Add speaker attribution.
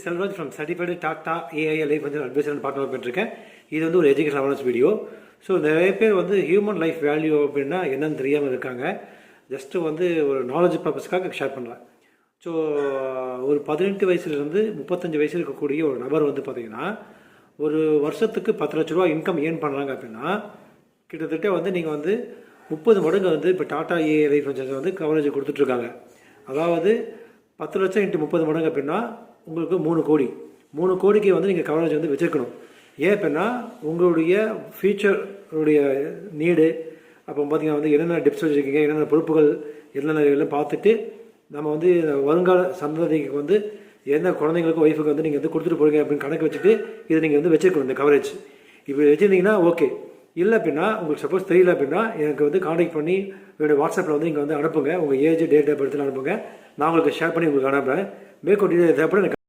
Speaker 1: Selvaraj from certified tata AI life வந்து advisor partner பண்ணிருக்கேன். இது வந்து ஒரு எஜுகேஷன் அவேர்னஸ் வீடியோ. ஸோ நிறைய பேர் வந்து ஹியூமன் லைஃப் வேல்யூ அப்படின்னா என்னன்னு தெரியாமல் இருக்காங்க. ஜஸ்ட்டு வந்து ஒரு நாலேஜ் பர்பஸ்க்காக ஷேர் பண்ணுறேன். ஸோ ஒரு 18 வயசுலேருந்து 35 வயசு இருக்கக்கூடிய ஒரு நபர் வந்து பார்த்திங்கன்னா ஒரு வருஷத்துக்கு 10 லட்ச ரூபா இன்கம் ஏர்ன் பண்ணுறாங்க அப்படின்னா கிட்டத்தட்ட வந்து நீங்கள் வந்து 30 மடங்கு வந்து இப்போ டாட்டா ஏஐ லைஃப் இன்சூரன்ஸ் வந்து கவரேஜ் கொடுத்துட்ருக்காங்க. அதாவது 10 லட்சம் இன்ட்டு 30 மடங்கு அப்படின்னா உங்களுக்கு 3 கோடி. 3 கோடிக்கு வந்து நீங்கள் கவரேஜ் வந்து வச்சுருக்கணும். ஏன் அப்படின்னா உங்களுடைய ஃபியூச்சருடைய நீடு அப்போ பார்த்தீங்கன்னா வந்து என்னென்ன டிப்ஸ் வச்சுருக்கீங்க, என்னென்ன பொறுப்புகள் என்னென்ன இதெல்லாம் பார்த்துட்டு நம்ம வந்து வருங்கால சந்ததிக்கு வந்து என்ன குழந்தைங்களுக்கும் ஒய்ஃபுக்கு வந்து நீங்கள் வந்து கொடுத்துட்டு போகிறீங்க அப்படின்னு கணக்கு வச்சுட்டு இதை நீங்கள் வந்து வச்சுருக்கணும். இந்த கவரேஜ் இப்படி வச்சுருந்தீங்கன்னா ஓகே. இல்லை அப்படின்னா உங்களுக்கு சப்போஸ் தெரியல அப்படின்னா எனக்கு வந்து காண்டாக்ட் பண்ணி என்னோடய வாட்ஸ்அப்பில் வந்து நீங்கள் வந்து அனுப்புங்க. உங்கள் ஏஜ் டேட் ஆஃப் பர்த்தில் அனுப்புங்க. நான் உங்களுக்கு ஷேர் பண்ணி உங்களுக்கு அனுப்புகிறேன். மேற்கொண்டு தேவைப்பட